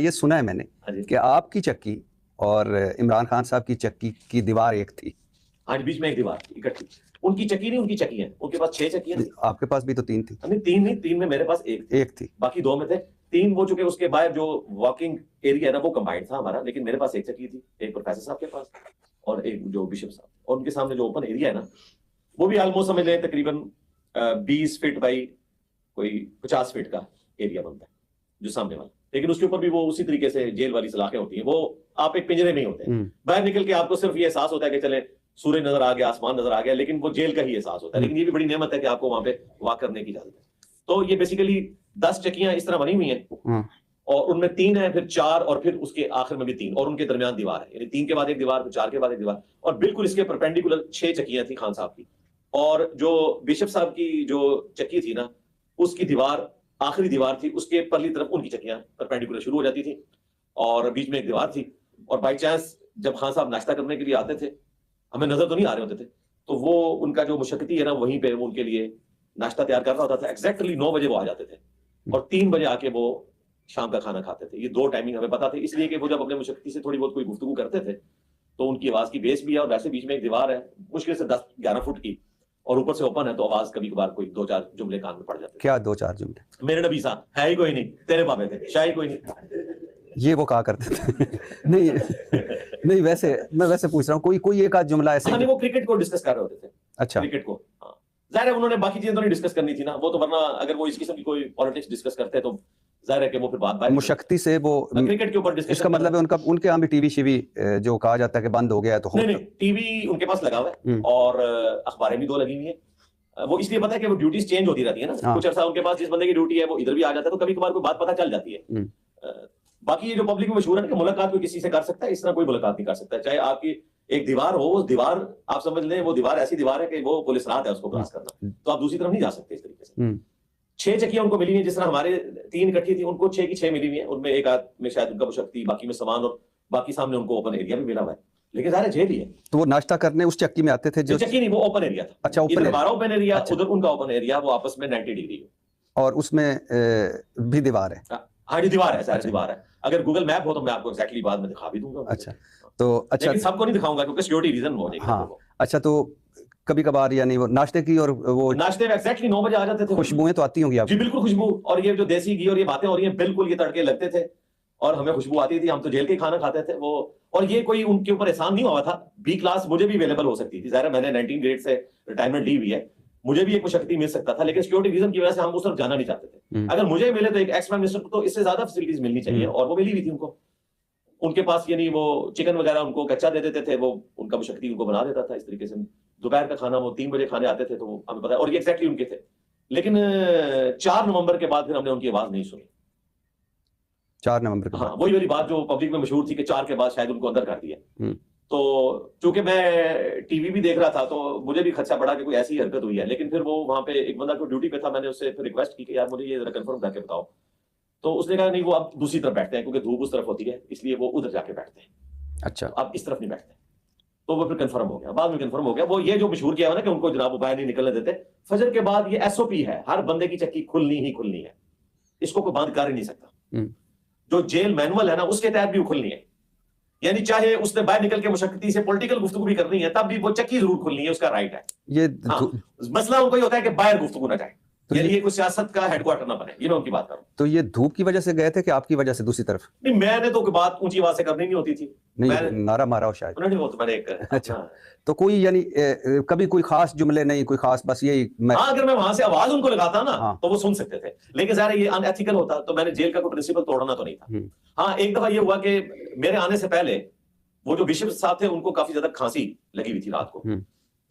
ये सुना है मैंने हाँ जी। कि आपकी चक्की और इमरान खान साहब की चक्की की दीवार एक थी। आज बीच में एक दीवार थी इकट्ठी। उनकी चक्की नहीं, उनकी चक्की है। उनके पास 6 चक्कियां थी। आपके पास भी तो 3 थी। नहीं 3 नहीं, 3 में मेरे पास एक थी। बाकी 2 में थे। 3 वो चुके, उसके बाहर जो वॉकिंग एरिया है ना वो कंबाइंड था हमारा, लेकिन मेरे पास एक चक्की थी, एक प्रोफेसर साहब के पास और एक जो बिशप साहब, और उनके सामने जो ओपन एरिया है ना वो भी ऑलमोस्ट समझ लें तकरीबन 20 फीट बाई कोई 50 फीट का एरिया बनता है जो सामने वाला। लेकिन उसके ऊपर भी वो उसी तरीके से जेल वाली सलाखें होती हैं, वो आप एक पिंजरे में ही होते हैं। बाहर निकल के आपको सिर्फ ये एहसास होता है कि चले सूर्य नजर आ गया, आसमान नजर आ गया, लेकिन वो जेल का ही एहसास होता है। लेकिन ये भी बड़ी नेमत है कि आपको वहां पे वॉक करने की इजाजत है। तो ये बेसिकली 10 चक्कियां इस तरह बनी हुई हैं और उनमें 3 है, फिर 4 और फिर उसके आखिर में भी 3 और उनके दरमियान दीवार है, यानी 3 के बाद एक दीवार, फिर 4 के बाद एक दीवार, और बिल्कुल इसके परपेंडिकुलर 6 चक्कियां थी खान साहब की। और जो बिशप साहब की जो चक्की थी ना उसकी दीवार, आखिरी दीवार थी, उसके परली तरफ उनकी चक्कियां परपेंडिकुलर शुरू हो जाती थी और बीच में एक दीवार थी। और बाई चांस जब खान साहब नाश्ता करने के लिए आते थे, हमें नजर तो नहीं आ रहे होते थे, तो वो उनका जो मुशक्कती है ना वहीं पे वो उनके लिए नाश्ता तैयार कर रहा होता था। एग्जैक्टली 9 बजे वो आ जाते थे और 3 बजे आके वो शाम का खाना खाते थे। ये 2 टाइमिंग हमें पता थे, इसलिए कि वो जब अपने मुशक्कती से थोड़ी बहुत कोई गुफ्तगू करते थे तो उनकी आवाज की बेस भी है और वैसे बीच में एक दीवार है मुश्किल से 10-11 फुट की और ऊपर से ओपन है, तो आवाज कभी कभार कोई 2-4 जुमले कान में पड़ जाते। क्या 2-4 जुमले? मेरे नबी साहब है ही कोई नहीं, तेरे पापे थे, शाही कोई नहीं, ये वो कहा करते थे। नहीं नहीं, वैसे मैं वैसे पूछ रहा हूँ कोई एक आध जुमला ऐसे। हाँ, वो क्रिकेट को डिस्कस कर रहे होते थे। अच्छा, क्रिकेट को, हाँ जाहिर है उन्होंने बाकी चीजें तो नहीं डिस्कस करनी थी ना, वो तो वरना अगर वो इस किस्म की कोई पॉलिटिक्स डिस्कस करते तो जाहिर है कि वो फिर बात मुशक्कती से वो क्रिकेट के ऊपर डिस्कस। इसका मतलब है उनका उनके यहाँ भी टीवी शीवी जो कहा जाता है कि बंद हो गया है, तो नहीं टीवी उनके पास लगा हुआ है और अखबारें भी 2 लगी हुई है। वो इसलिए पता है कि वो ड्यूटीज चेंज होती रहती है ना, कुछ अर्सा उनके पास जिस बंदे की ड्यूटी है वो इधर भी आ जाता है, तो कभी कभार कोई बात पता चल जाती है। बाकी ये जो पब्लिक में मशहूर है कि मुलाकात कोई किसी से कर सकता है, इस तरह कोई मुलाकात नहीं कर सकता। चाहे आपकी एक दीवार हो, उस दीवार आप समझ लें वो दीवार ऐसी दीवार है कि वो पुलिस रात है उसको क्रॉस करना, तो आप दूसरी तरफ नहीं जा सकते इस तरीके से। 6 चक्कियां उनको मिली हैं, जिस तरह हमारे 3 इकट्ठी थी, उनको 6 की 6 मिली हुई है। उनमें एक आध में शायद उनका मुशक्कती, बाकी में सामान और बाकी सामने उनको ओपन एरिया भी मिला हुआ है, लेकिन सारे जेल ही है। तो वो नाश्ता करने उस चक्की में आते थे? जो चक्की नहीं, वो ओपन एरिया था। अच्छा, इधर हमारा ओपन एरिया, उधर उनका ओपन एरिया, वो आपस में 90 डिग्री और उसमें भी दीवार है। हाँ, दीवार है, सारी दीवार है। अगर गूगल मैप हो तो मैं आपको एक्जैक्टली बाद में दिखा भी दूंगा। अच्छा, तो अच्छा, लेकिन सबको नहीं दिखाऊंगा क्योंकि सिक्योरिटी रीजन हो जाएगा। हाँ, अच्छा, तो कभी कभार यानी वो नाश्ते की और वो नाश्ते में एक्जैक्टली 9 बजे आ जाते थे। खुशबुएं तो आती होंगी आपको? जी बिल्कुल, खुशबू, और ये जो देसी घी और ये बातें हो रही हैं, बिल्कुल ये तड़के लगते थे और हमें खुशबू आती थी। हम तो जेल के खाना खाते थे वो, और ये कोई उनके ऊपर एहसान नहीं हुआ था। बी क्लास मुझे भी अवेलेबल हो सकती थी, ज़ाहिर है मैंने 19 ग्रेड से रिटायरमेंट ली हुई है, मुझे भी एक मुशक्कती मिल सकता था, लेकिन सिक्योरिटी रीजन की वजह से हम उस तरफ जाना नहीं चाहते थे। अगर मुझे मिले तो एक एक्स प्राइम मिनिस्टर को तो इससे ज्यादा फैसिलिटीज मिलनी चाहिए, और वो मिली हुई थी उनको। उनके पास यानी वो चिकन वगैरह उनको कच्चा दे देते थे, वो उनका मुशक्कती उनको बना देता था इस तरीके से। दोपहर का खाना वो 3 बजे खाने आते थे, तो हमें पता है, और ये एक्जैक्टली उनके थे। लेकिन 4 नवंबर के बाद फिर हमने उनकी आवाज नहीं सुनी। 4 नवंबर के हाँ, वही वाली बात जो पब्लिक में मशहूर थी कि 4 के बाद शायद उनको अंदर कर दिया। तो चूंकि मैं टीवी भी देख रहा था तो मुझे भी खदशा पड़ा कि कोई ऐसी हरकत हुई है। लेकिन फिर वो वहां पे एक बंदा को ड्यूटी पे था, मैंने उससे फिर रिक्वेस्ट की कि यार मुझे ये जरा कंफर्म करके बताओ, तो उसने कहा नहीं वो अब दूसरी तरफ बैठते हैं क्योंकि धूप उस तरफ होती है, इसलिए वो उधर जाके बैठते हैं। अच्छा, अब इस तरफ नहीं बैठते। तो वो फिर कंफर्म हो गया, बाद में कंफर्म हो गया। वो ये जो मशहूर किया है ना कि उनको जनाब बाहर नहीं निकलने देते, फजर के बाद ये एसओपी है, हर बंदे की चक्की खुलनी ही खुलनी है, इसको कोई बंद कर ही नहीं सकता। जो जेल मैनुअल है ना उसके तहत भी वो खुलनी है, यानी चाहे उसने बाहर निकल के मुशक्कती से पॉलिटिकल गुफ्तगू भी करनी है तब भी वो चक्की जरूर खुलनी है, उसका राइट है। ये मसला उनको ये होता है कि बाहर गुफ्तगू ना जाए, तो यानी ये कोई सियासत का हेडक्वार्टर ना बने, ये मैं उनकी बात करूं। तो ये धूप की वजह से गए थे कि आपकी वजह से दूसरी तरफ? नहीं, मैंने तो बात ऊंची आवाज से करनी नहीं होती थी, नहीं नारा मारा हो शायद उन्होंने, वो तो मैंने एक अच्छा, तो कोई यानी कभी कोई खास जुमले नहीं, कोई खास, बस यही हाँ, अगर मैं वहां से आवाज उनको लगाता ना तो वो सुन सकते थे, लेकिन ज़ाहिर ये अनएथिकल होता, तो मैंने जेल का कोई प्रिंसिपल तोड़ना तो नहीं था। हाँ, एक दफा ये हुआ कि मेरे आने से पहले वो जो बिशप साहब थे उनको काफी ज्यादा खांसी लगी हुई थी रात को,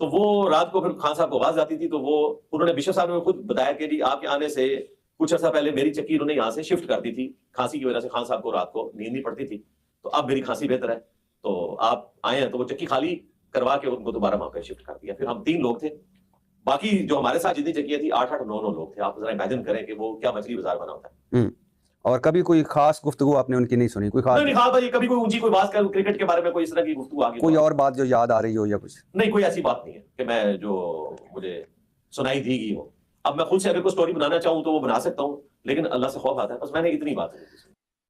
तो वो रात को फिर खान साहब को आवाज आती थी, तो वो उन्होंने बिशप साहब ने खुद बताया कि जी आपके आने से कुछ अर्सा पहले मेरी चक्की उन्होंने यहाँ से शिफ्ट कर दी थी, खांसी की वजह से खान साहब को रात को नींद नहीं पड़ती थी, तो अब मेरी खांसी बेहतर है, तो आप आए हैं। तो वो चक्की खाली करवा के उनको दोबारा वहां पर शिफ्ट कर दिया। फिर हम 3 लोग थे, बाकी जो हमारे साथ जितनी चक्कियां थी 8-8, 9-9 लोग थे। आप जरा इमेजिन करें कि वो क्या मछली बाजार बना होता है। और कभी कोई खास गुफ्तगू आपने उनकी नहीं सुनी? कोई खास नहीं, हाँ भाई, कभी कोई ऊंची कोई बात कर क्रिकेट के बारे में कोई इस तरह की गुफ्तगू आ गई, कोई और बात जो याद आ रही हो या कुछ? नहीं, कोई ऐसी बात नहीं है कि मैं जो मुझे सुनाई दी गई हो। अब मैं खुद से अगर कोई स्टोरी बनाना चाहूं तो वो बना सकता हूं, लेकिन अल्लाह से खौफ आता है, बस मैंने इतनी बात है।